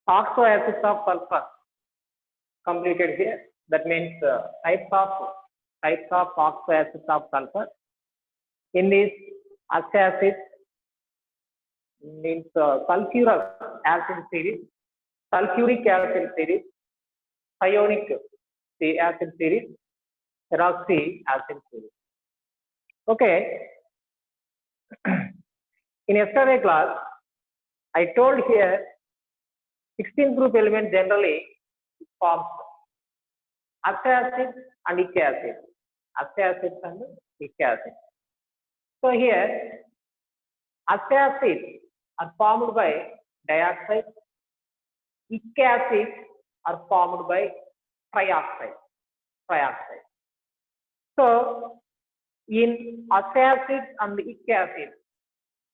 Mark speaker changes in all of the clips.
Speaker 1: oxo acids of sulfur completed here. That means types of oxo acids of sulfur. In this acid means sulfurous acid series, sulfuric acid series, ionic acid series, peroxy acid series. Okay. In yesterday class, I told here 16 group element generally forms acid and ic acid. Acid and ic acid. So here acids are formed by dioxide, ic acids are formed by trioxide. So in acid and ic acid,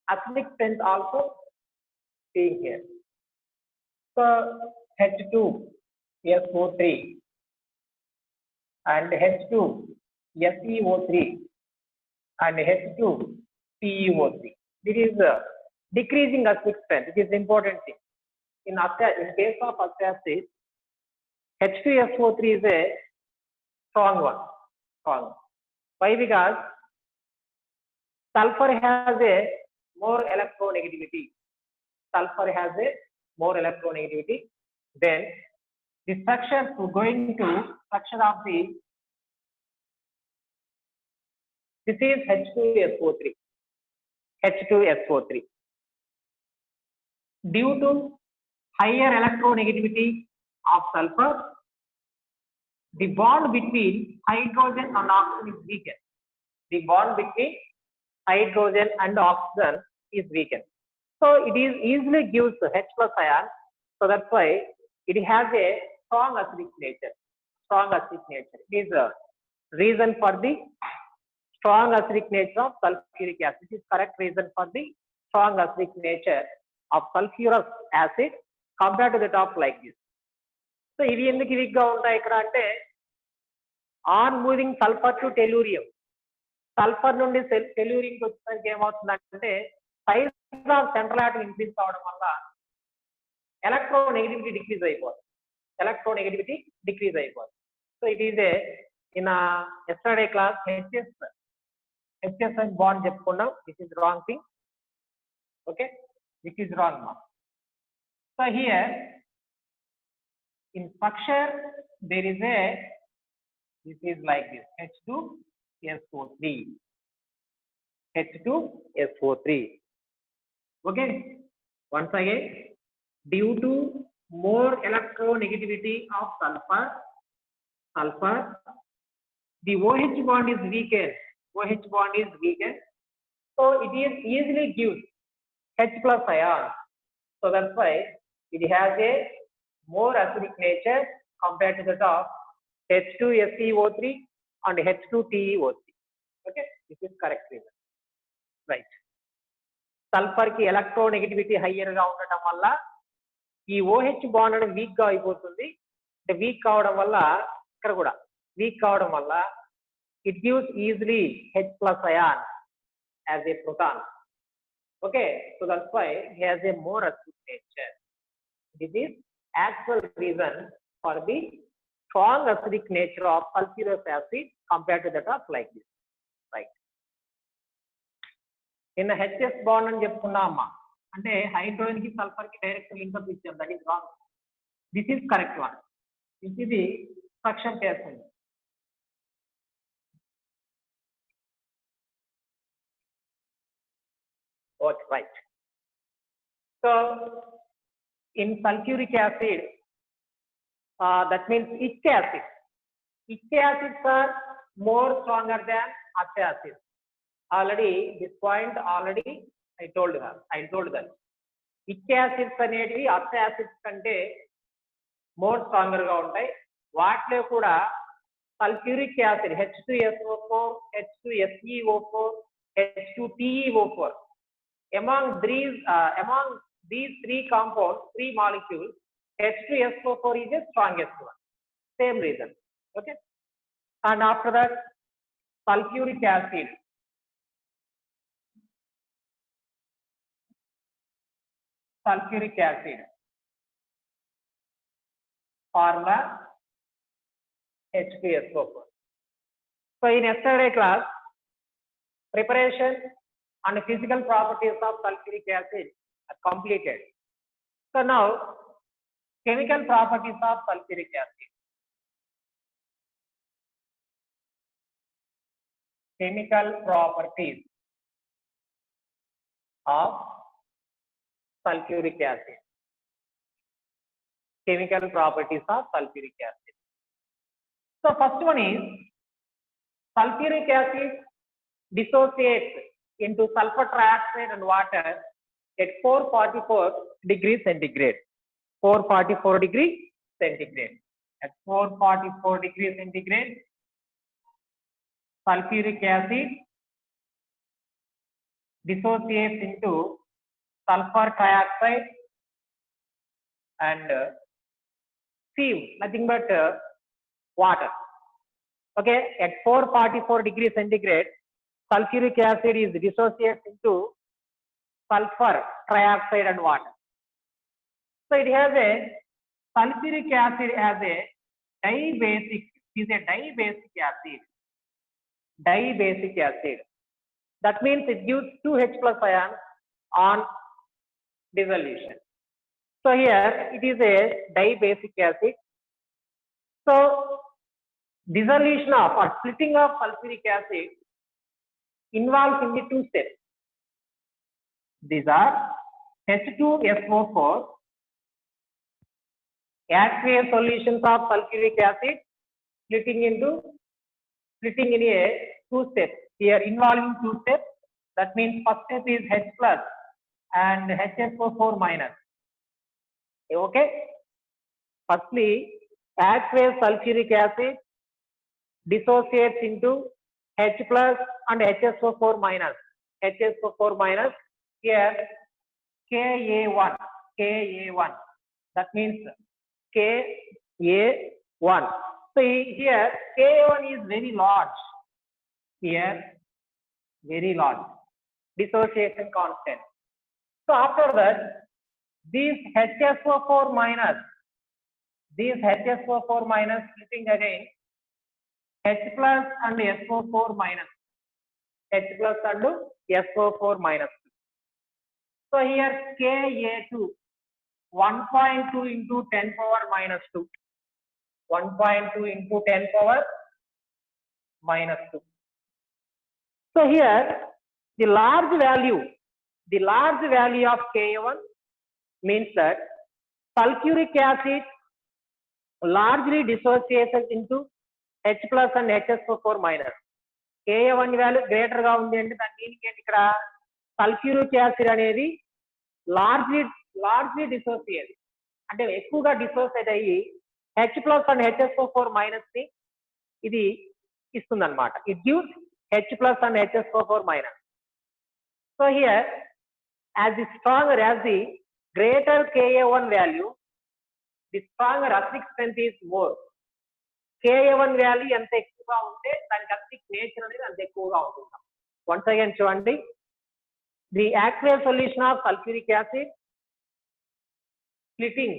Speaker 1: acidic strength also seen here. So H2SO3 and H2SeO3 and H2PeO3. This is decreasing acidic strength. It is important thing. In case of acid, H2SO3 is a strong one. Why? Because sulfur has a more electronegativity. Then the structure going to structure of this is H2SO3. Due to higher electronegativity of sulfur, the bond between hydrogen and oxygen is weakened. The bond between hydrogen and oxygen is weakened. So it is easily gives H plus ion. So that's why it has a strong acidic nature. It is a reason for the strong acidic nature of sulfuric acid. It is correct reason for the strong acidic nature of sulfurous acid compared to the top like this. So ఇవి ఎందుకు వీక్గా ఉంటాయి ఇక్కడ అంటే on moving sulphur to tellurium, sulphur నుండి టెలూరియంకి వచ్చేసరికి ఏమవుతుందంటే size of central atom increase కావడం వల్ల ఎలక్ట్రోనెగటివిటీ డిక్రీజ్ అయిపోతుంది. So it is a in yesterday class HS bond చెప్పుకున్నాం. This is wrong thing. Okay, this is wrong mark. So here in structure there is this is like this H2SO3. Okay, once again, due to more electronegativity of sulfur, the OH bond is weakened. So it is easily gives H plus ion. So that's why it has a more acidic nature compared to that of H2SeO3 and H2TeO3. Okay, this is correct reason. Right. Sulfur ki electronegativity higher ga undadam valla ee OH bond ani weak ga ayipotundi. Weak kavadam valla ikkada kuda weak kavadam valla it gives easily H plus ion as a proton. Okay, so that's why it has a more acidic nature. This is actual reason for the strong acidic nature of sulfurous acid compared to that of like this. Right. In the HS bond అని చెప్పుకున్నామా అంటే hydrogen కి sulphur కి direct link up ఇచ్చాం. That is wrong. This is correct one. This ఇది structure చేస్తుంది. Okay, right. So in sulfuric acid, that means ic acid. Ic acids are more stronger than acid acids. Already this point already I told that. Ic acids అనేటివి acid acids కంటే more stronger గా ఉంటాయి. వాటిలో కూడా sulfuric acid H2SO4, H2SeO4, H2TeO4 among these three compounds, three molecules, H2SO4 is the strongest one. Same reason. Okay. And after that, sulfuric acid. formula H2SO4. So in yesterday class, preparation and physical properties of sulfuric acid are completed. So now chemical properties of sulfuric acid. Chemical properties of sulfuric acid. Chemical properties of sulfuric acid. So first one is sulfuric acid dissociates into sulfur trioxide and water at 444 degrees centigrade. 444 degrees centigrade. At 444 degrees centigrade, sulfuric acid dissociates into sulfur trioxide and sieve, nothing but water. Okay, at 444 degrees centigrade, sulfuric acid is dissociates into sulfur trioxide and water. So it has a sulfuric acid as a dibasic. It is a dibasic acid. Dibasic acid. That means it gives 2 H plus ions on dissolution. So here it is a dibasic acid. So dissolution of or splitting of sulfuric acid involves in the 2 steps. These are H2SO4, aqueous solutions of sulfuric acid splitting in a 2 steps. Here involving 2 steps. That means first step is H plus and HSO4 minus. Okay. Firstly, aqueous sulfuric acid dissociates into H plus and HSO4 minus. HSO4 minus. Here Ka1. Ka1. That means Ka1. So here Ka1 is very large. Here very large. Dissociation constant. So after that, these HSO4 minus splitting again H plus and SO4 minus. H plus and SO4 minus. So here Ka2 1.2 into 10 power minus 2. 1.2 into 10 power minus 2. So here the large value of Ka1 means that sulfuric acid largely dissociates into H plus and HSO4 minus. Ka1 value greater గా ఉంది అంటే దాని meaning ఏంటి ఇక్కడ sulphuric acid అనేది largely dissociate అంటే ఎక్కువగా dissociate అయ్యి H plus and HSO4 minus ని ఇది ఇస్తుంది అన్నమాట. It gives H plus and HSO4 minus. So here as the stronger as the greater Ka1 value, the stronger acidic strength is more. Ka1 value ఎంత ఎక్కువగా ఉంటే దానికి acidic nature అనేది అంత ఎక్కువగా ఉంటుంది. Once again చూడండి, the aqueous solution of sulfuric acid splitting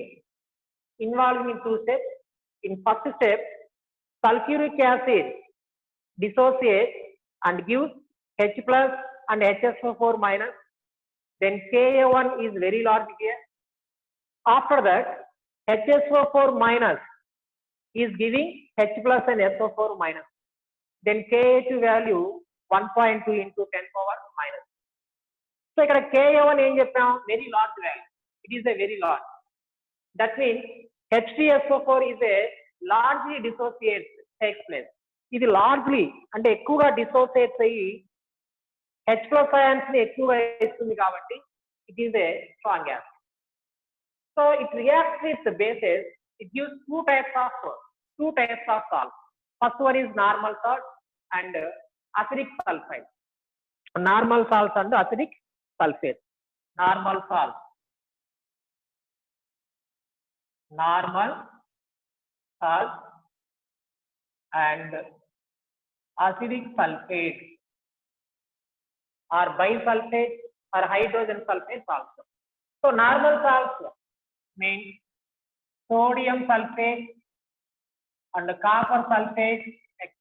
Speaker 1: involving in 2 steps. In first step, sulfuric acid dissociates and gives H plus and HSO4 minus. Then Ka1 is very large here. After that, HSO4 minus is giving H plus and SO4 minus. Then Ka2 value 1.2 into 10 power minus. So ఇక్కడ Ka1 ఏం చెప్పాం, very large value. It is a very large. That means H2SO4 is a largely dissociates takes place. ఇది largely అంటే ఎక్కువగా dissociates అయ్యి H plus ions ని ఎక్కువగా ఇస్తుంది కాబట్టి it is a strong acid. So it reacts with the bases. It gives two types of salt. First one is normal salt and acidic sulfide. Normal salts and acidic sulfate. Normal salt and acidic sulfate or bisulfate or hydrogen sulfate also. So normal salts means sodium sulfate and copper sulfate, etc.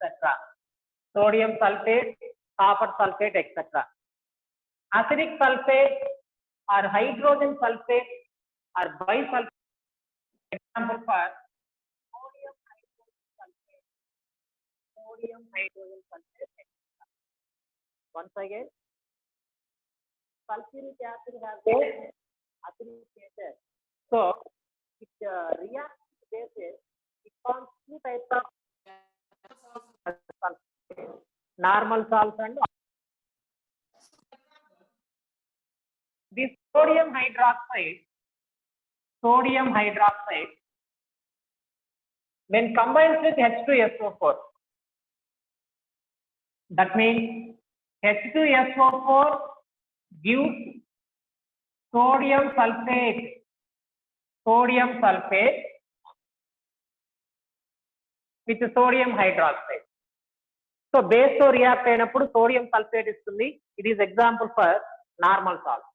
Speaker 1: Sodium sulfate, copper sulfate, etc. Acidic sulfate or hydrogen sulfate or bisulfate. Example for sodium hydrogen sulfate, sodium hydrogen sulfate, etc. Once again, sulfuric acid has a acidic nature. So it reacts with bases. It forms two types of sulfate, normal salts and this sodium hydroxide, when combines with H2SO4, that means H2SO4 gives sodium sulfate with sodium hydroxide. So base to react అయినప్పుడు sodium sulfate ఇస్తుంది. It is example for normal salt.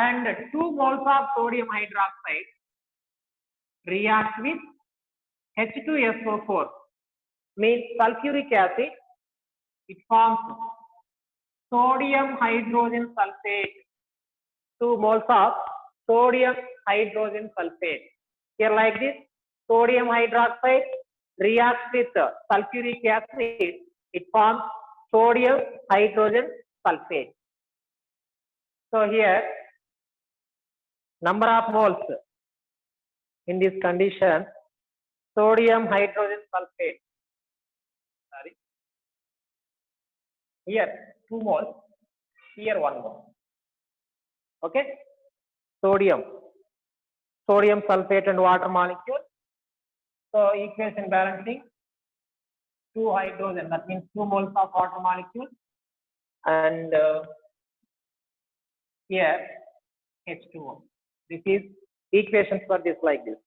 Speaker 1: And 2 moles of sodium hydroxide react with H2SO4 means sulfuric acid. It forms sodium hydrogen sulfate. 2 moles of sodium hydrogen sulfate. Here like this, sodium hydroxide reacts with sulfuric acid. It forms sodium hydrogen sulfate. So here, number of moles in this condition, sodium hydrogen sulfate. Sorry. Here 2 moles, here 1 mole. Okay. Sodium sulfate and water molecule. So equation balancing, 2 hydrogen, that means 2 moles of water molecule, and here H2O. This is equations for this like this.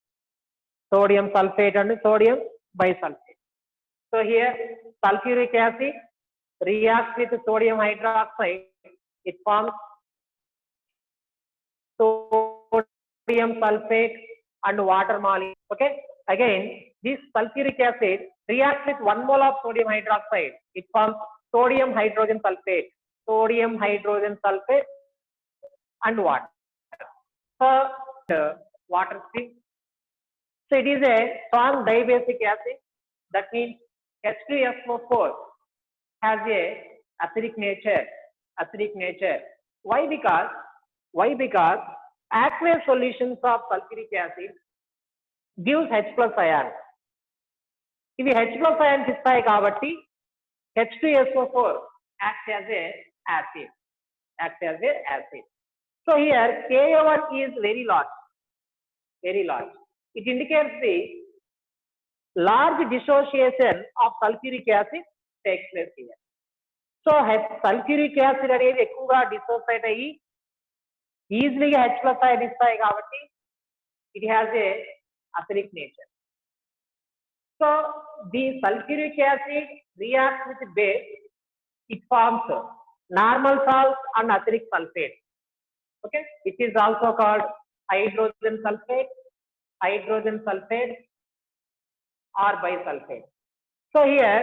Speaker 1: Sodium sulfate and sodium bisulfate. So here sulfuric acid reacts with sodium hydroxide. It forms sodium sulfate and water molecule. Okay. Again, this sulfuric acid reacts with 1 mole of sodium hydroxide. It forms sodium hydrogen sulfate and water. So water stream. So it is a strong dibasic acid. That means H2SO4 has a acidic nature. Why? Because aqueous solutions of sulfuric acid gives H plus ion. ఇవి H plus ions ఇస్తాయి కాబట్టి H2SO4 acts as a acid. So here Ka1 is very large. It indicates the large dissociation of sulfuric acid takes place here. So sulfuric acid అనేది ఎక్కువగా dissociate అయ్యి ఈజీగా H plus ion ఇస్తాయి కాబట్టి it has a acidic nature. So the sulfuric acid reacts with base. It forms normal salt and acidic sulfate. Okay, it is also called hydrogen sulfate or bisulfate. So here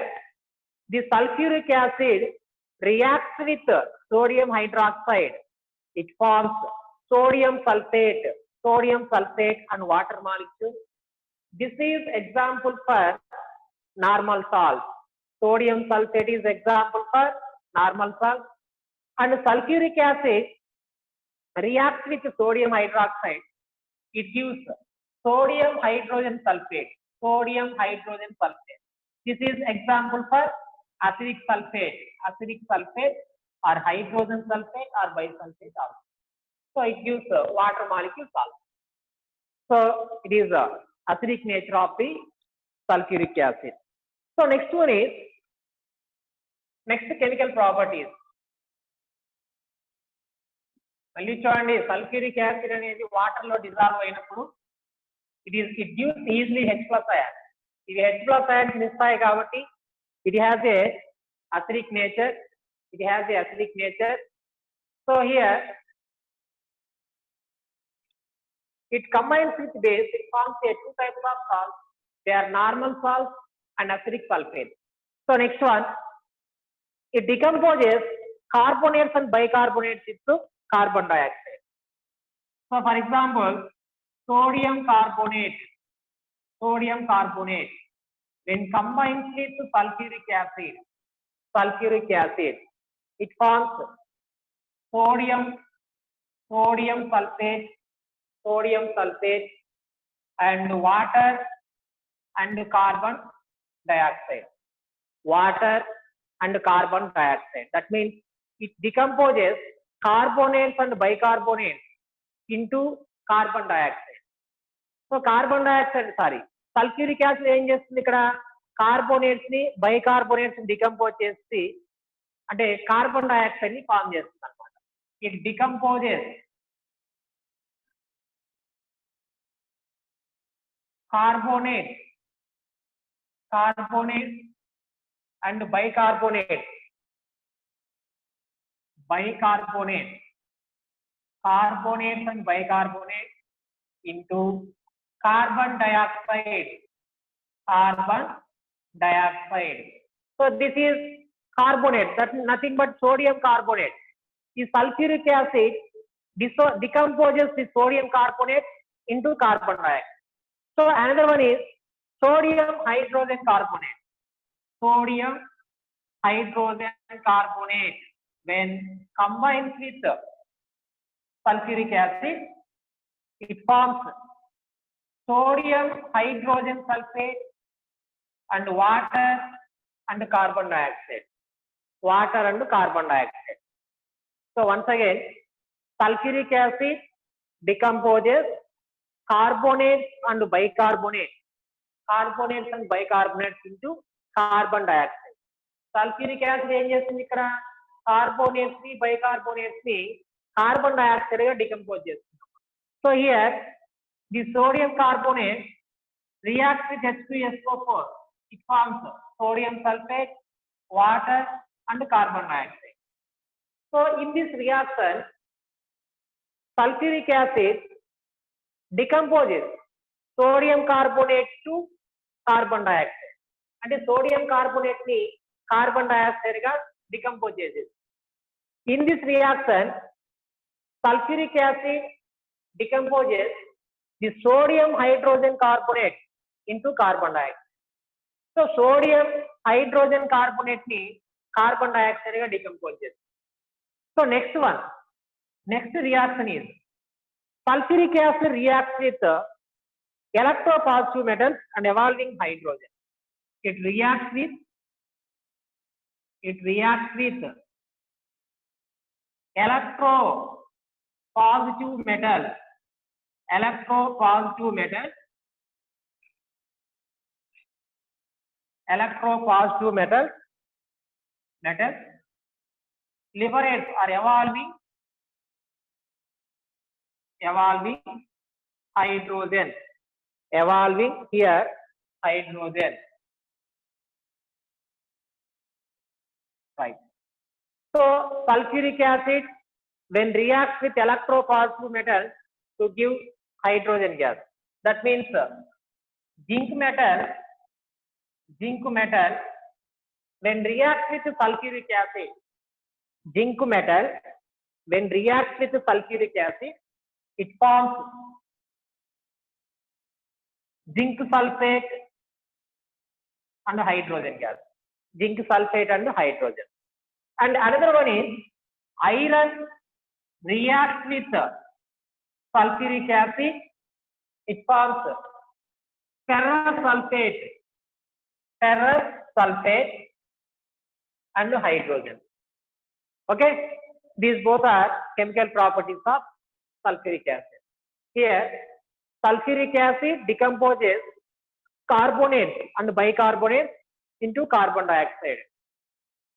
Speaker 1: the sulfuric acid reacts with sodium hydroxide. It forms sodium sulfate and water molecule. This is example for normal salt. Sodium sulfate is example for normal salt, and sulfuric acid reacts with sodium hydroxide. It gives sodium hydrogen sulfate. This is example for acidic sulfate or hydrogen sulfate or bisulfate also. So it gives water molecules also. So it is acidic nature of the sulfuric acid. So next one is chemical properties. మళ్ళీ చూడండి, sulphuric acid అనేది water లో dissolve అయినప్పుడు it gives easily H plus ion. ఇవి H plus ions ఇస్తాయి కాబట్టి it has a acidic nature. So here It combines with base, it forms a two types of salts. They are normal salts and acidic sulfate. So next one, it decomposes carbonates and bicarbonates into carbon dioxide. So for example, sodium carbonate, when combined with sulfuric acid, it forms sodium sulfate, and water and carbon dioxide. That means it decomposes carbonates and bicarbonates into carbon dioxide. So sulfuric acid ఏం చేస్తుంది ఇక్కడ carbonates ని bicarbonates ని decompose చేసి అంటే carbon dioxide ని form చేస్తుంది అన్నమాట. It decomposes carbonates and bicarbonate into carbon dioxide. So this is carbonate, that's nothing but sodium carbonate. The sulfuric acid decomposes the sodium carbonate into carbon dioxide. So another one is sodium hydrogen carbonate. When combined with sulfuric acid, it forms sodium hydrogen sulfate and water and carbon dioxide. So once again, sulfuric acid decomposes carbonates and bicarbonates into carbon dioxide. Sulfuric acid ఏం చేస్తుంది ఇక్కడ carbonates ని bicarbonates ని carbon dioxide గా decompose చేస్తుంది. So here the sodium carbonate reacts with H2SO4. It forms sodium sulfate, water and carbon dioxide. So in this reaction, sulfuric acid decomposes sodium carbonate to carbon dioxide. And sodium carbonate ni carbon dioxide ga decompose చేసేది. In this reaction, sulfuric acid decomposes the sodium hydrogen carbonate into carbon dioxide. So sodium hydrogen carbonate ni carbon dioxide ga decompose చేసేది. So next reaction is sulfuric acid reacts with electropositive metals and evolving hydrogen. It reacts with electropositive metal liberates or evolving hydrogen. Right. So sulfuric acid when reacts with electropositive metal to give hydrogen gas. That means zinc metal when reacts with sulfuric acid, it forms zinc sulfate and hydrogen gas. And another one is iron reacts with sulfuric acid, it forms ferrous sulfate and hydrogen. Okay, these both are chemical properties of sulfuric acid. Here sulfuric acid decomposes carbonates and bicarbonates into carbon dioxide.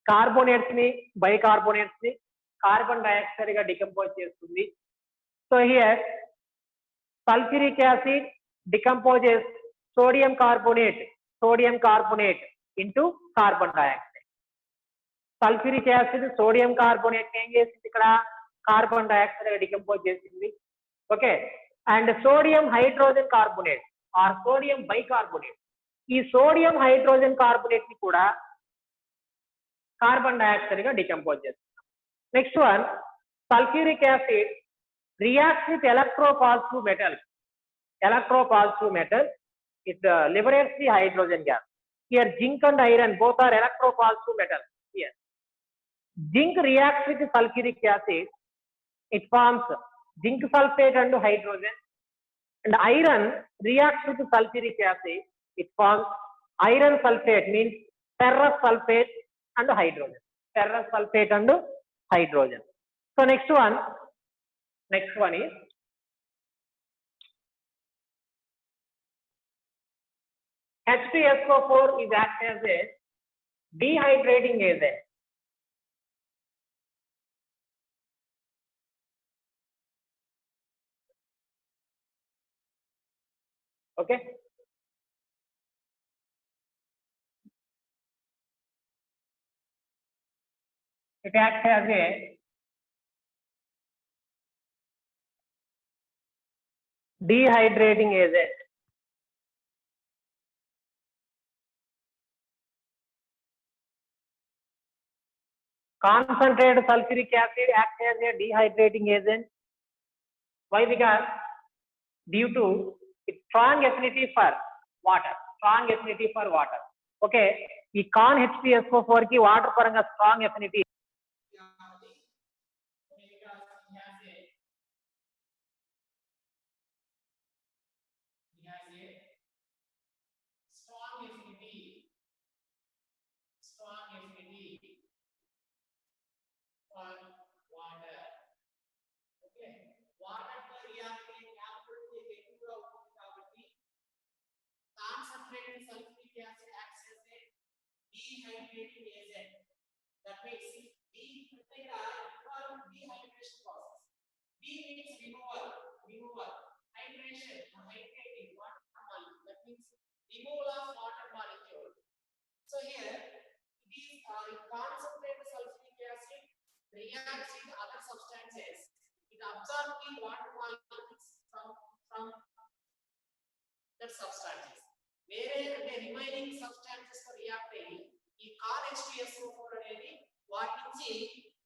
Speaker 1: Carbonates ni bicarbonates ni carbon dioxide ga decompose chestundi. So here sulfuric acid decomposes sodium carbonate into carbon dioxide. Sulfuric acid sodium carbonate ni em chesindi ikkada carbon dioxide ga decompose chestindi. Okay, and sodium hydrogen carbonate or sodium bicarbonate. ఈ sodium hydrogen carbonate ని కూడా carbon dioxide గా decompose చేస్తున్నాం. Next one, sulphuric acid reacts with electropositive metal. Electropositive metal, it liberates the hydrogen gas. Here zinc and iron both are electropositive metals. Here zinc reacts with sulfuric acid, it forms zinc sulfate and hydrogen, and iron reacts with sulfuric acid, it forms iron sulfate, means ferrous sulfate and hydrogen. Ferrous sulfate and hydrogen. So next one is H2SO4 is act as a dehydrating agent. Okay. It acts as a dehydrating agent. Concentrated sulfuric acid acts as a dehydrating agent. Why? Because due to its strong affinity for water. Strong affinity for water. Okay. ఈ కాన్ H2SO4 కి water పరంగా strong affinity.
Speaker 2: Concentrated sulfuric acid acts as a dehydrating agent. That means dehydration process. D means removal. Hydration, hydrating water molecule. That means removal of water molecule. So here it is concentrated sulfuric acid reacts with other substances. It absorbs the water molecules from that substances. వేరే అంటే remaining substances తో react అయ్యి ఈ కాన్ H2SO4 అనేది వాటి నుంచి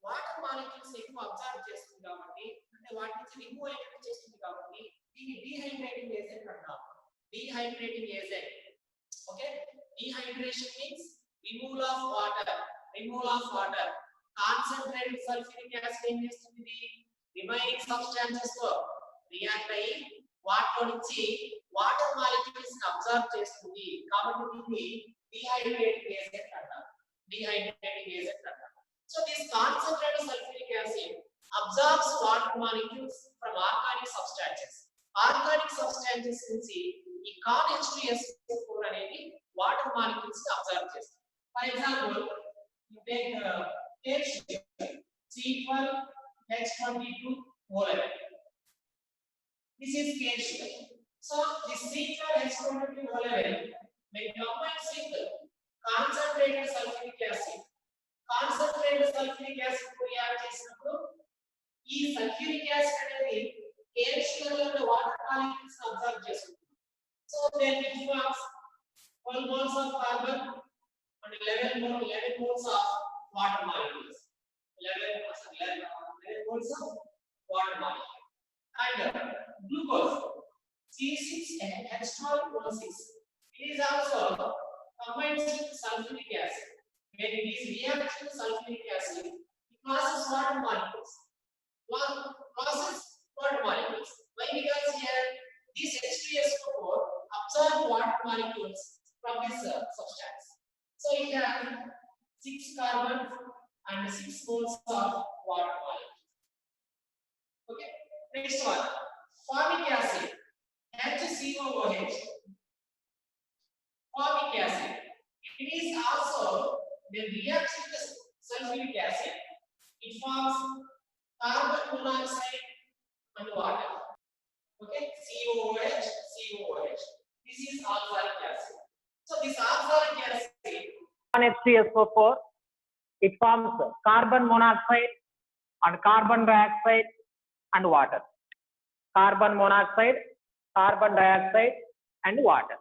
Speaker 2: water molecules ఎక్కువ observe చేస్తుంది కాబట్టి, అంటే వాటి నుంచి రిమూవ్ అయ్యేటట్టు చేస్తుంది కాబట్టి దీన్ని డీహైడ్రేటింగ్ ఏజెంట్ అంటారు. Dehydrating agent. Okay, dehydration means removal of water. Concentrated sulphuric acid ఏం చేస్తుంది? రిమైనింగ్ సబ్స్టాన్సెస్ తో రియాక్ట్ అయ్యి వాటిలో నుంచి వాటర్ మాలిక్యూల్స్ ని అబ్జర్వ్ చేస్తుంది కాబట్టి దీన్ని డీహైడ్రేటింగ్ ఏజెంట్ అంటారు. So this concentrated sulphuric acid absorbs water molecules from organic substances నుంచి ఈ కాన్ H2SO4 అనేది వాటర్ మాలిక్యూల్స్ ని అబ్జర్వ్ చేస్తుంది. For example you take C12H22O11. This is K-sugar. So this C12H22O11 may combine with concentrated sulfuric acid. Concentrated sulfuric acid తో react చేసినప్పుడు ఈ sulphuric acid అనేది K-sugar లో వాటర్ మాలిక్యూల్స్ అబ్జర్వ్ చేస్తుంది. So then it forms 12 moles of carbon and 11 moles of water molecules. 11 moles of water molecules. And glucose C6H12O6, it is also combined with sulfuric acid. When it is reacted with sulfuric acid, it causes water molecules. Why? Because here this H2SO4 absorbs water molecules from this substance. So it has 6 carbon and 6 moles of water molecules. Okay. Next one, formic acid, HCOOH. Formic acid, it is also when reacts with the sulfuric acid, it forms carbon monoxide and water. Okay, COOH. This is oxalic acid. So this oxalic acid
Speaker 1: on H2SO4, it forms carbon monoxide and carbon dioxide and water. carbon monoxide, carbon dioxide, and water.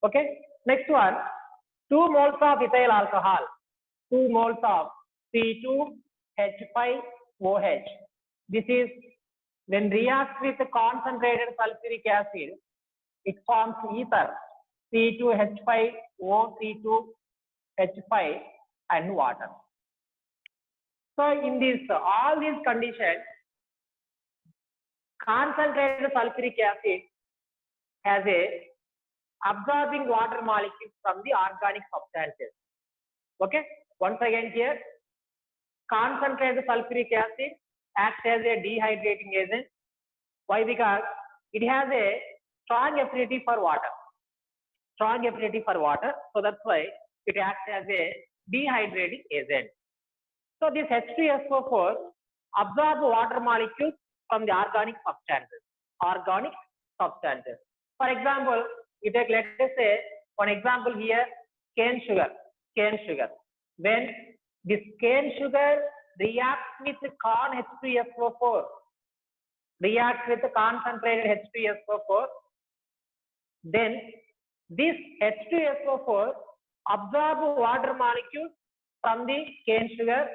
Speaker 1: Okay. Next one, 2 moles of ethyl alcohol, 2 moles of C2H5OH. This is when reacts with concentrated sulfuric acid, it forms ether, C2H5O, C2H5, and water. So in this, all these conditions, concentrated sulfuric acid has a absorbing water molecules from the organic substances. Okay. Once again here, concentrated sulfuric acid acts as a dehydrating agent. Why? Because it has a strong affinity for water. Strong affinity for water. So that's why it acts as a dehydrating agent. So this H2SO4 absorbs water molecules from the organic substances. Organic substances. For example, you take, let us say, one example here, cane sugar. Cane sugar. When this cane sugar reacts with corn H2SO4, reacts with concentrated H2SO4, then this H2SO4 absorbs water molecules from the cane sugar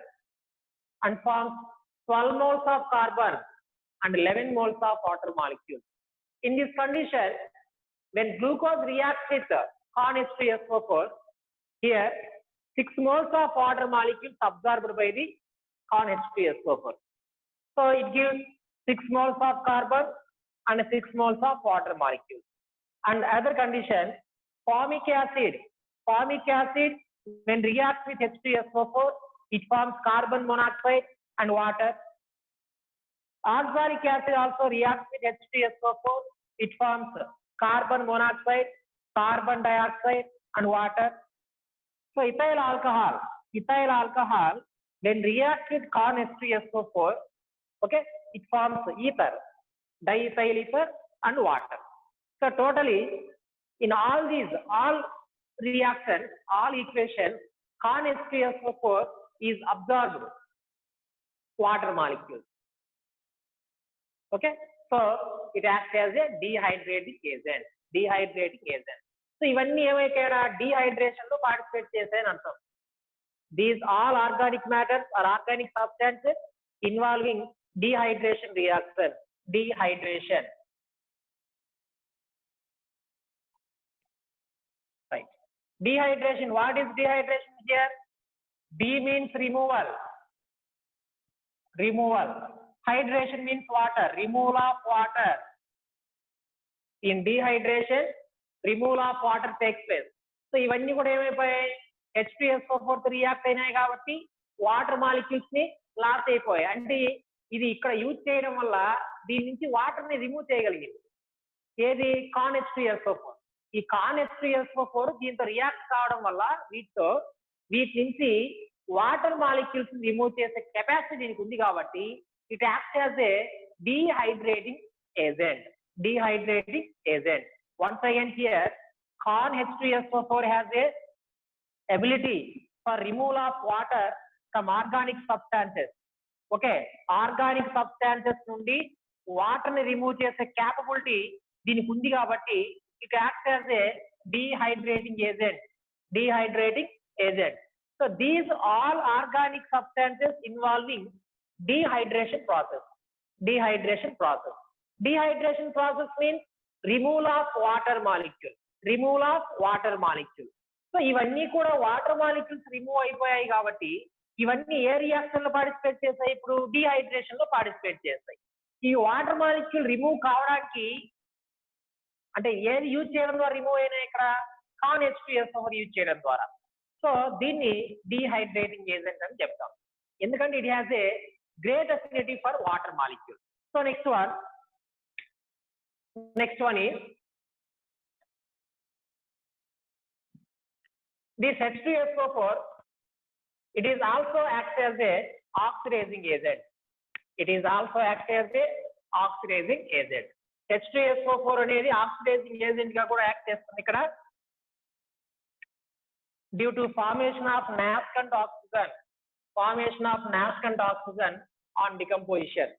Speaker 1: and forms 12 moles of carbon and 11 moles of water molecules. In this condition, when glucose reacts with corn H2SO4, here 6 moles of water molecules absorbed by the corn H2SO4. So it gives 6 moles of carbon and 6 moles of water molecules. And other condition, formic acid. Formic acid, when reacts with H2SO4, it forms carbon monoxide and water. Oxalic acid also reacts with H2SO4, it forms carbon monoxide, carbon dioxide, and water. So ethyl alcohol, when reacts with corn H2SO4, okay, it forms ether, diethyl ether, and water. So totally, in all reactions, all equations, corn H2SO4 is absorbed water molecules. Okay, so it acts as a dehydrating agent. Dehydrating agent. So ఇవన్నీ ఏమైనా dehydration లో participate చేసాయని అంటాం. These all organic matters or organic substances involving dehydration reaction. Dehydration. Right. Dehydration. What is dehydration here? D means removal. Removal. Hydration means water. Removal of water. In dehydration, removal of water takes place. So ఇవన్నీ కూడా ఏమైపోయాయి? H2SO4 react అయినాయి కాబట్టి water molecules ని loss అయిపోయాయి. అంటే ఇది ఇక్కడ use చేయడం వల్ల దీని నుంచి వాటర్ ని రిమూవ్ చేయగలిగింది. ఏది? Corn H2SO4. ఈ కార్న్ H2SO4 దీంతో రియాక్ట్ కావడం వల్ల వీటి నుంచి వాటర్ మాలిక్యూల్స్ రిమూవ్ చేసే కెపాసిటీ దీనికి ఉంది కాబట్టి it acts as a dehydrating agent. Dehydrating agent. Once again here, corn H2SO4 has a ability for removal of water from organic substances. Okay, organic substances nundi water ni remove chese capability దీనికి ఉంది కాబట్టి it acts as a dehydrating agent. Dehydrating agent. So these all organic substances involving dehydration process. Dehydration process. Dehydration process means removal of water molecule. Removal of water molecule. So ఇవన్నీ కూడా water molecules remove అయిపోయాయి కాబట్టి ఇవన్నీ ఏ reaction లో participate చేస్తాయి? ఇప్పుడు dehydration లో participate చేస్తాయి. ఈ వాటర్ మాలిక్యూల్ రిమూవ్ కావడానికి అంటే ఏది యూజ్ చేయడం ద్వారా రిమూవ్ అయినా ఇక్కడ కార్న్ H2SO4 యూజ్ చేయడం ద్వారా. సో దీన్ని డీహైడ్రేటింగ్ ఏజెంట్ అని చెప్తాం. ఎందుకంటే it has a great affinity for water molecule. So next one is this H2SO4. It is also acts as a oxidizing agent. It is also acts as a oxidizing agent. H2SO4 అనేది oxidising agent గా కూడా act చేస్తుంది ఇక్కడ. Due to formation of nascent oxygen. Formation of nascent oxygen on decomposition.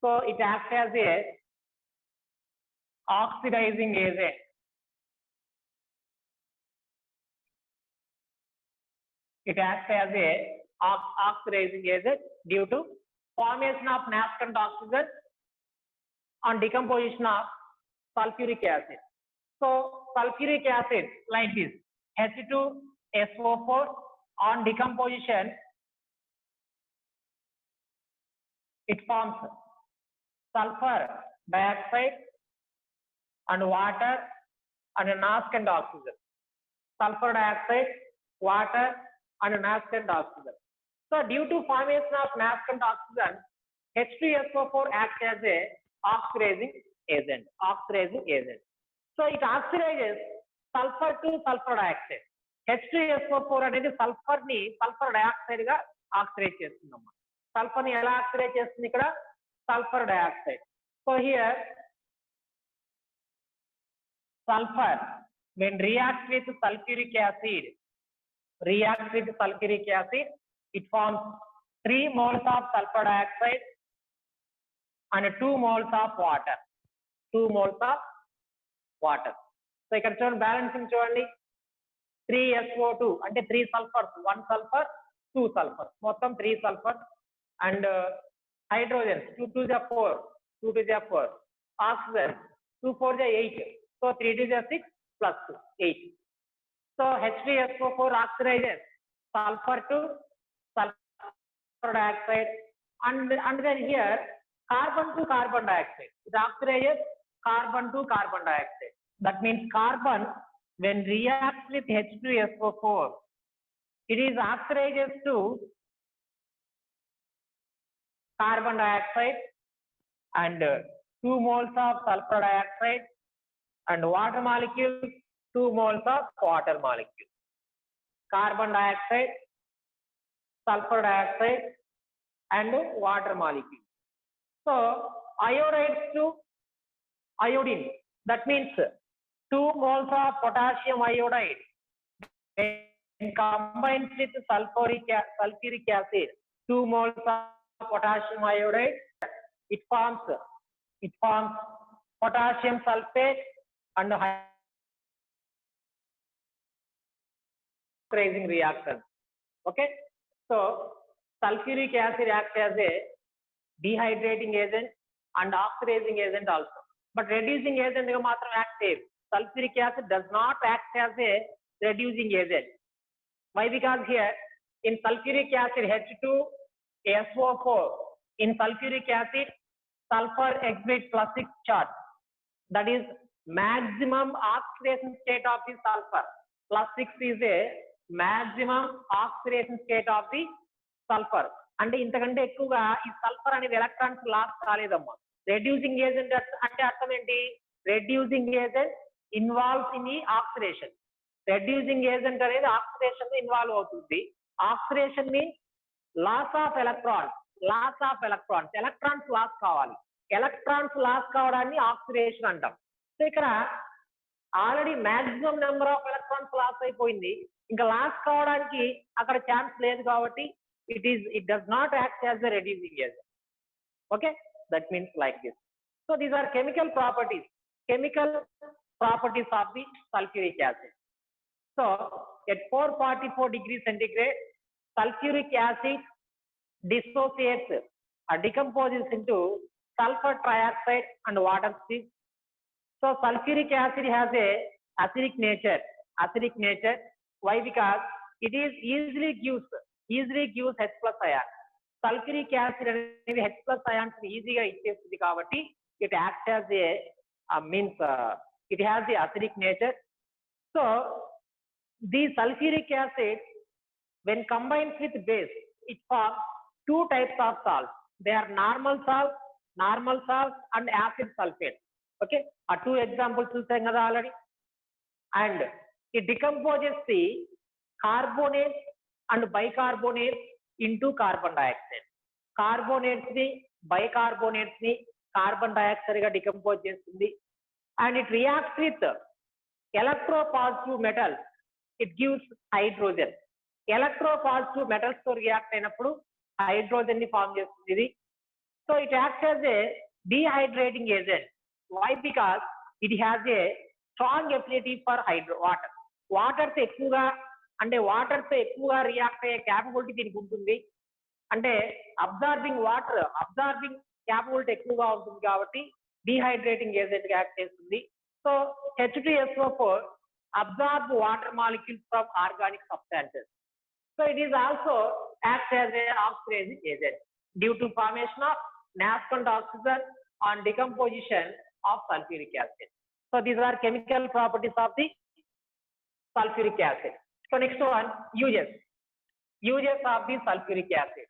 Speaker 1: So it acts as a oxidizing agent. It acts as a oxidizing agent due to formation of nascent oxygen on decomposition of sulfuric acid. So sulfuric acid like this, H2SO4 on decomposition, it forms sulfur dioxide and water and nascent oxygen. Sulfur dioxide, water and nascent oxygen. So due to formation of nascent oxygen, H2SO4 acts as a oxidizing agent. So it oxidizes sulfur to sulfur dioxide. H2SO4 అనేది sulphur ని sulphur dioxide గా oxidise చేస్తుందమ్మా. Sulphur ని ఎలా oxidise చేస్తుంది ఇక్కడ? Sulphur dioxide. So here sulfur when reacts with sulfuric acid, it forms 3 moles of sulfur dioxide and 2 moles of water. 2 moles of water. So ఇక్కడ చూడండి balancing చూడండి, 3SO2 అంటే 3 sulfurs, 1 sulfur, 2 sulfurs, మొత్తం 3 sulfurs and hydrogen 2 to the 4, 2 to the 4, oxygen 2 4 the 8, so 3 to the 6 plus 2 8. So H2SO4 oxidizes sulfur to sulfur dioxide and then here carbon to carbon dioxide. It oxidizes carbon to carbon dioxide. That means carbon when reacts with H2SO4, it is oxidizes to carbon dioxide and 2 moles of sulfur dioxide and water molecules, 2 moles of water molecules. Carbon dioxide, sulfur dioxide and water molecule. So iodides to iodine, that means 2 moles of potassium iodide when combines with sulfuric acid, 2 moles of potassium iodide, it forms potassium sulfate and oxidizing reaction. Okay, so sulfuric acid acts as a dehydrating agent and oxidizing agent also, but reducing agent ga matram active. Sulfuric acid does not act as a reducing agent. Why? Because here in sulfuric acid H2SO4, in sulfuric acid sulfur exhibits +6 charge, that is maximum oxidation state of the sulfur. +6 is a maximum oxidation state of the sulfur. అంటే ఇంతకంటే ఎక్కువగా ఈ sulphur అనేది electrons loss కాలేదమ్మా. Reducing agent అంటే అర్థం ఏంటి? Reducing agent involves in the oxidation. Reducing agent అనేది ఆక్సిడేషన్ ఇన్వాల్వ్ అవుతుంది. Oxidation means loss of electrons. Electrons loss కావాలి. ఎలక్ట్రాన్స్ లాస్ కావడాన్ని ఆక్సిడేషన్ అంటాం. సో ఇక్కడ already maximum number of electrons loss అయిపోయింది, ఇంకా లాస్ కావడానికి అక్కడ ఛాన్స్ లేదు కాబట్టి it does not act as a reducing agent. Okay, that means like this. So these are chemical properties of the sulfuric acid. So at 444 degrees centigrade, sulfuric acid dissociates or decomposes into sulfur trioxide and water species. So sulfuric acid has a acidic nature. Why? Because it is easily gives H plus ion. Sulfuric acid అనేది H plus ions ని ఈజీగా ఇచ్చేస్తుంది కాబట్టి it acts as a it has the acidic nature. So the sulfuric acid when combines with base, it forms 2 types of salts. They are normal salts and acid sulfate. Okay, ఆ 2 examples చూసాం కదా already. And it decomposes the carbonates and bicarbonates into carbon dioxide. Carbonates ni bicarbonates ni carbon dioxide ga decompose చేస్తుంది. And it reacts with electropositive metals, it gives hydrogen. Electropositive metals తో react అయినప్పుడు hydrogen ని form చేస్తుంది ఇది. So it acts as a dehydrating agent. Why? Because it has a strong affinity for water. Water తో ఎక్కువగా అంటే water తో ఎక్కువగా రియాక్ట్ అయ్యే క్యాపబిలిటీ దీనికి ఉంటుంది. అంటే అబ్జార్బింగ్ క్యాపబిలిటీ ఎక్కువగా ఉంటుంది కాబట్టి డిహైడ్రేటింగ్ ఏజెంట్ గా యాక్ట్ చేస్తుంది. So H2SO4 absorb water molecules from organic substances. So it is also acts as a oxidizing agent due to formation of nascent oxygen on decomposition of sulfuric acid. So these are chemical properties of the sulfuric acid. So next one, uses of the sulfuric acid.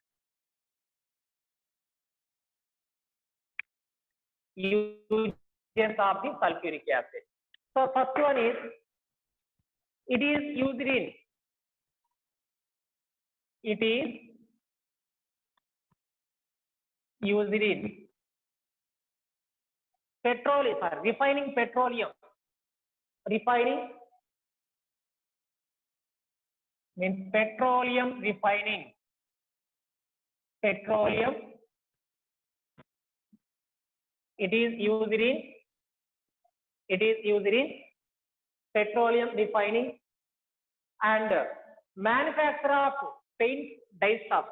Speaker 1: Uses of the sulfuric acid. So first one is, it is used in refining petroleum. Refining means petroleum refining. Petroleum. It is used in petroleum refining and manufacture of paint dyestuff.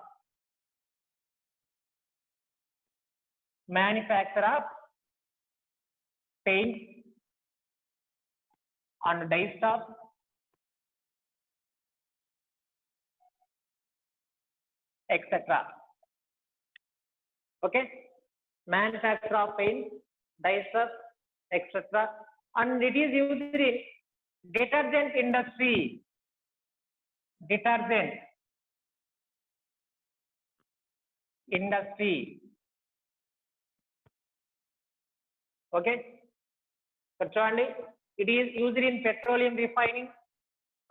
Speaker 1: Manufacture of paint and dyestuff, etc. Okay, manufacture of paint, dyestuff, etc. And it is used in detergent industry. Detergent industry. Okay, so it is used in petroleum refining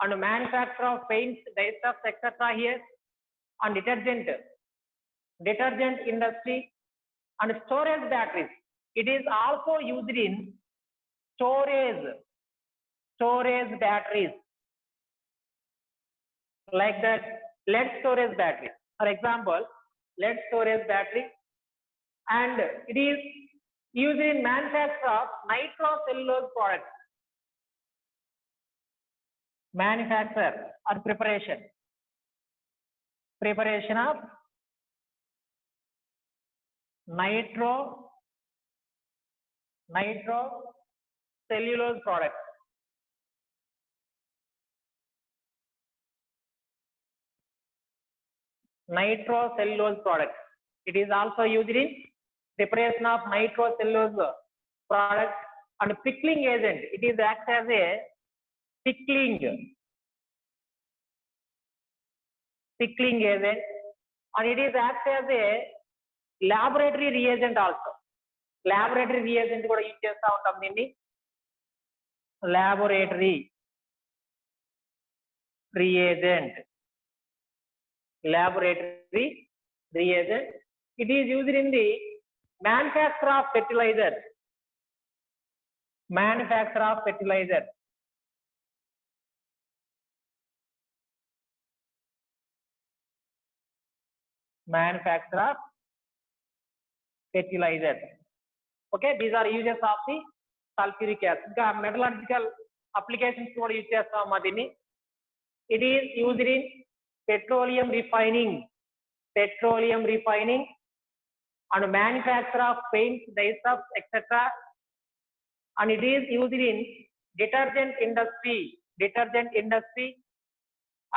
Speaker 1: and manufacture of paints, dyestuff, etc. here, and detergent industry and storage batteries. It is also used in storage batteries, like that lead storage battery, for example, lead storage battery, and it is used in manufacture of nitrocellulose products. Manufacture or preparation of nitrocellulose products. Nitrocellulose products. It is also used in preparation of nitrocellulose products and pickling agent. It is acts as a pickling agent, and it is acts as a laboratory reagent also. Laboratory reagent కూడా use చేస్తూ ఉంటాం దీన్ని. Laboratory reagent. It is used in the manufacture of fertilizer. Manufacture of fertilizer. Okay, these are uses of the sulfuric acid. ఇంకా metallurgical applications కూడా use చేస్తాం దీన్ని. It is used in petroleum refining and manufacture of paints, dyestuff, etc. And it is used in detergent industry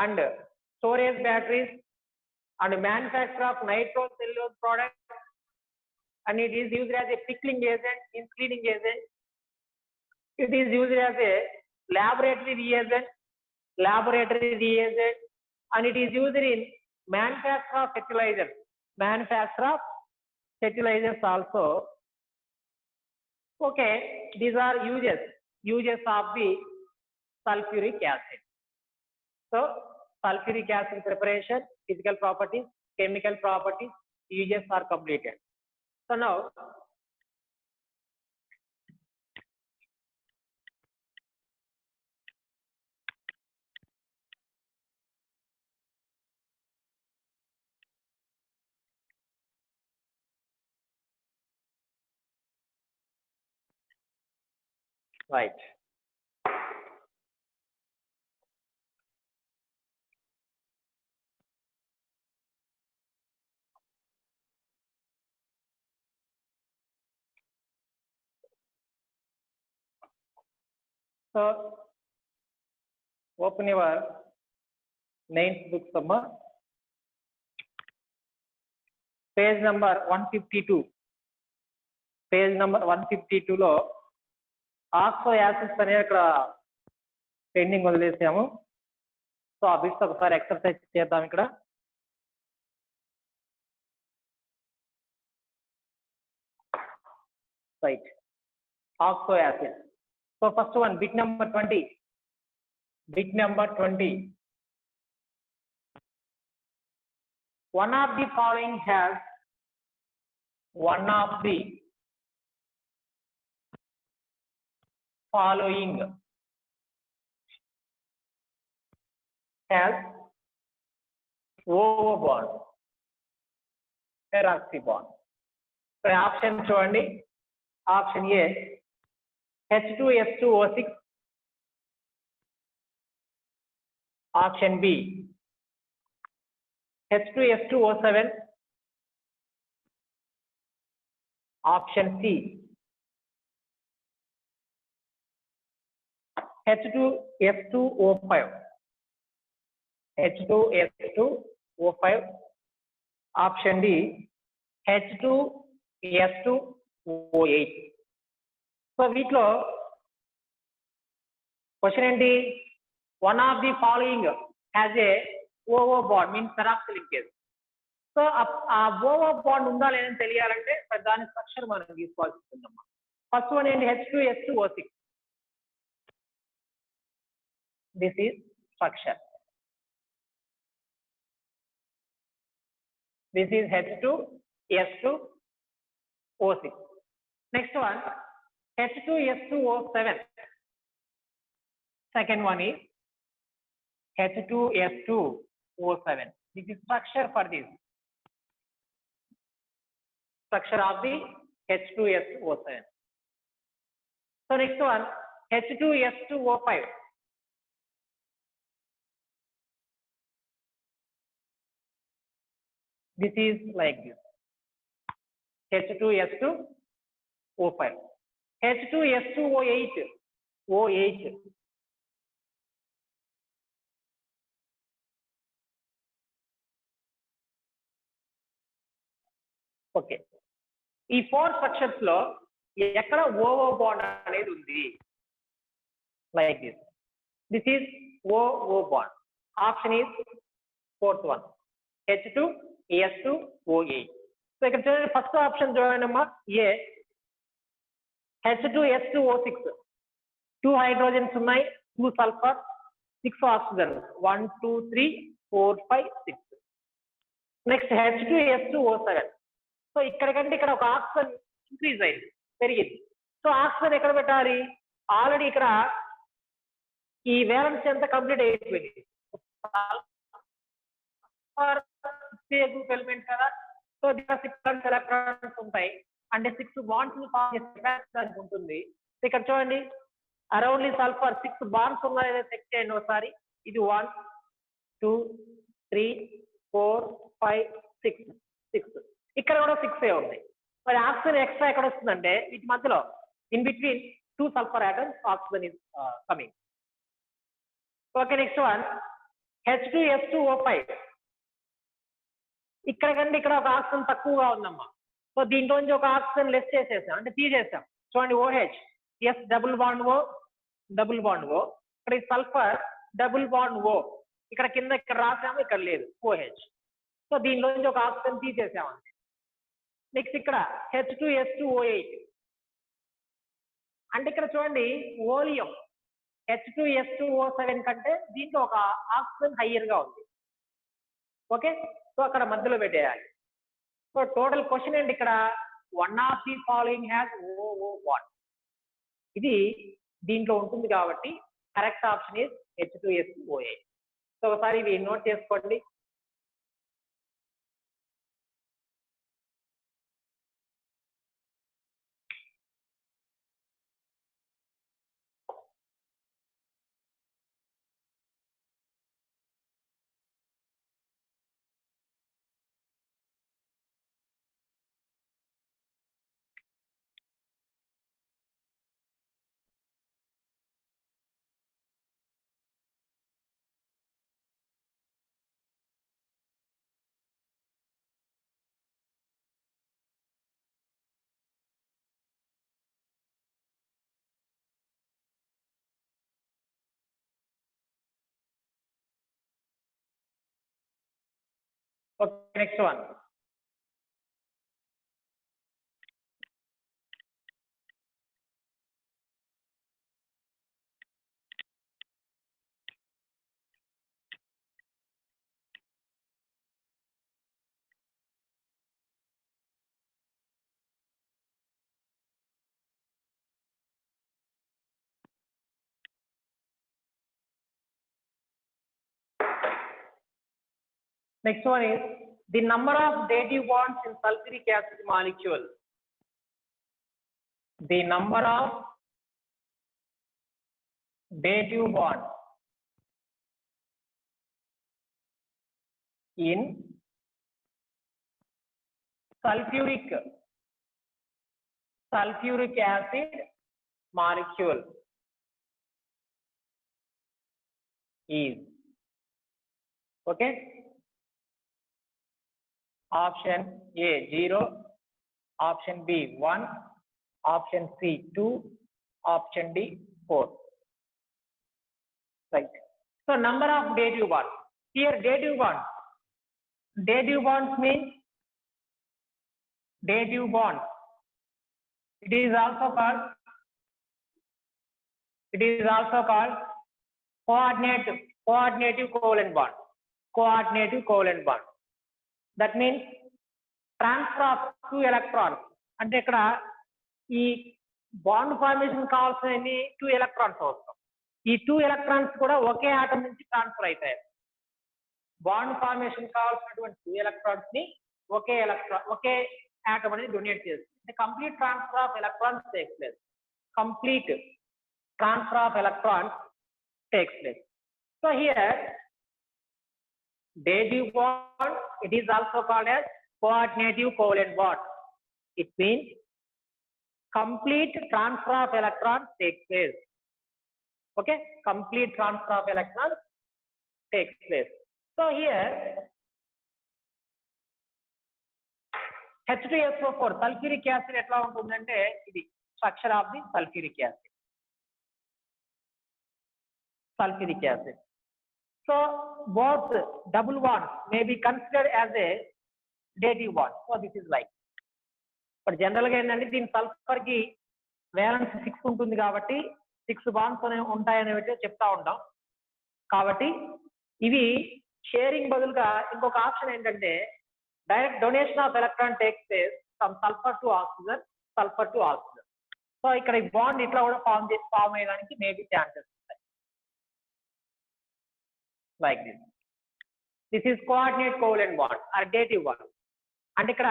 Speaker 1: and storage batteries and manufacture of nitrocellulose products, and it is used as a pickling agent, in cleaning agent. It is used as a laboratory reagent, and it is used in manufacture of fertilizers also. Okay, these are uses of the sulfuric acid. So sulfuric acid preparation, physical properties, chemical properties, uses are completed. So now Right. So open your ninth book, Summer. Page number 152. Page number 152 లో oxo acids అనే ఇక్కడ pending వదిలేసాము. So ఆ bits ఒకసారి exercise చేద్దాం ఇక్కడ. Right. Oxo acid. So first one, bit number 20. Bit number 20. One of the following has one of the following has O bond, peroxy bond. So option చూడండి. Option A, H2S2O6. Option B, H2S2O7. Option C, H2S2O5. H2S2O5. Option D, H2S2O8. So వీటిలో question ఏంటి? One of the following has a oh bond, means peroxy linkage. So ఆ ఓఓ bond ఉందా లేదని తెలియాలంటే దాని structure మనం తీసుకోవాల్సి ఉందమ్మా. ఫస్ట్ వన్ ఏంటి? H2S2O6. This is structure. This is H2S2O6. Next one, H2S2O7. Second one is H2S2O7. This is structure for this. Structure of the H2S2O7. So next one, H2S2O5. This is like this. H2S2O5. H2S2O8. O8. Okay. ఈ four structures లో ఎక్కడ ఓఓ bond అనేది ఉంది? Like this. This is oh bond. Option is fourth one, H2S2O8. So ఇక్కడ చూడండి, first option చూడండి అమ్మా, ఏ H2S2O6. 2 hydrogens ఉన్నాయి, 2 sulphur, 6 oxygen. 1 2 3 4 5 6. Next H2S2O7. So ఇక్కడ కంటే ఇక్కడ ఒక ఆక్సిజన్ ఇంక్రీజ్ అయింది, పెరిగింది. సో ఆక్సిజన్ ఎక్కడ పెట్టాలి? ఆల్రెడీ ఇక్కడ ఈ వేలెన్స్ ఎంత కంప్లీట్ అయిపోయింది. గ్రూప్ ఎలిమెంట్ కదా, సో దీంట్లో 6 ఎలక్ట్రాన్స్ ఉంటాయి, అంటే 6 బాండ్స్ ఫామ్ చేసే కెపాసిటీ ఉంటుంది. ఇక్కడ చూడండి, అరౌండ్లీ సల్ఫర్ 6 బాండ్స్ ఉన్నాయో చెక్ చేయండి ఒకసారి. ఇది 1 2 3 4 5 6. ఇక్కడ కూడా 6 ఉన్నాయి. మరి ఆక్సిజన్ ఎక్స్ట్రా ఎక్కడ వస్తుందంటే వీటి మధ్యలో, in between 2 sulphur atoms oxygen is coming. Okay, next one H2S2O5. ఇక్కడ కంటే ఇక్కడ ఒక ఆక్సిజన్ తక్కువగా ఉందమ్మా. సో దీంట్లోంచి ఒక ఆక్సిజన్ లెస్ చేసేసాం, అంటే తీసేసాం. చూడండి, OH, S double bond O, double bond O. ఇక్కడ ఈ సల్ఫర్ డబుల్ బాండ్ ఓ, ఇక్కడ కింద ఇక్కడ రాసాము, ఇక్కడ లేదు OH. సో దీనిలోంచి ఒక ఆక్సిజన్ తీసేసామండి. నెక్స్ట్ ఇక్కడ H2S2O8. అంటే ఇక్కడ చూడండి, ఓలియం H2S2O7 కంటే దీంట్లో ఒక ఆక్సిజన్ హయ్యర్ గా ఉంది. ఓకే, సో అక్కడ మధ్యలో పెట్టేయాలి. సో టోటల్ క్వశ్చన్ ఏంటి ఇక్కడ? One of the following has oh bond. ఇది దీంట్లో ఉంటుంది కాబట్టి correct option is H2S2O8. So ఒకసారి ఇవి నోట్ చేసుకోండి. Okay, next one. Next one is the number of dative bonds in sulfuric acid molecule. The number of dative bonds in sulfuric acid molecule is, okay, option A 0, option B 1, option C 2, option D 4. Right. So number of dative bonds. Here dative bonds means dative bonds. It is also called coordinative covalent bond. Coordinative covalent bond. That means transfer of 2 electrons. అంటే ఇక్కడ ఈ bond formation కావాల్సిన 2 electrons అవసరం. ఈ 2 electrons కూడా ఒకే atom నుంచి transfer అవుతాయి. Bond formation కావాల్సినటువంటి 2 ఎలక్ట్రాన్స్ ని ఒకే ఆటం అనేది డొనేట్ చేస్తుంది. Complete transfer of electrons takes place. Complete transfer of electrons takes place. So here dative bond, it is also called as coordinative covalent bond. It means complete transfer of electrons takes place. Okay, complete transfer of electrons takes place. So here H2SO4 sulfuric acid ఎట్లా ఉంటుందంటే ఇది structure of the sulfuric acid. So both double bonds may be considered as a dative bond. So this is like. But generally ఏంటంటే దీని sulphur కి valence 6 ఉంటుంది కాబట్టి 6 bonds ఉంటాయని చెప్తా ఉంటాం. కాబట్టి ఇవి షేరింగ్ బదులుగా ఇంకొక ఆప్షన్ ఏంటంటే direct donation of electron takes place from sulphur to oxygen. So ఇక్కడ ఈ బాండ్ ఇట్లా కూడా ఫామ్ అయ్యడానికి మేబీ ఛాన్సెస్ ఉంటాయి. Like this is coordinate covalent bond or dative bond. అంటే ఇక్కడ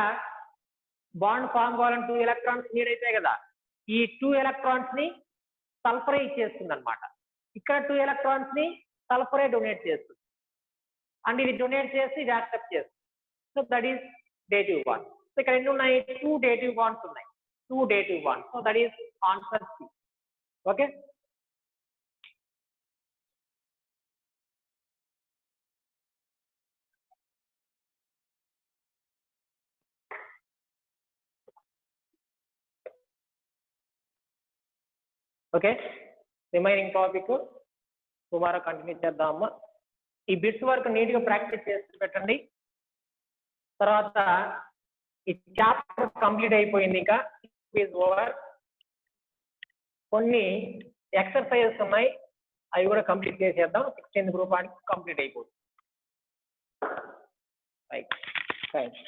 Speaker 1: బాండ్ ఫామ్ కావాలని 2 ఎలక్ట్రాన్స్ నీడ్ అయితే కదా, ఈ 2 ఎలక్ట్రాన్స్ ని సల్ఫరే ఇచ్చేస్తుంది అనమాట. ఇక్కడ 2 ఎలక్ట్రాన్స్ ని సల్ఫరే డొనేట్ చేస్తుంది అండ్ ఇది డొనేట్ చేసి ఇది యాక్సెప్ట్ చేస్తుంది. So that is dative bond. So ఇక్కడ ఎన్ని ఉన్నాయి? 2 డేటివ్ బాండ్స్ ఉన్నాయి. 2 dative bonds. So that is answer C. Okay. Okay. Remaining topic tomorrow continue చేద్దామా. ఈ బిట్స్ వర్క్ నీట్ గా ప్రాక్టీస్ చేసి పెట్టండి. తర్వాత ఈ చాప్టర్ కంప్లీట్ అయిపోయింది. ఇంకా is over. కొన్ని ఎక్సర్సైజెస్ ఉన్నాయి, అవి కూడా కంప్లీట్ చేసేద్దాం. 16th గ్రూప్ కంప్లీట్ అయిపోతుంది. Right, thanks.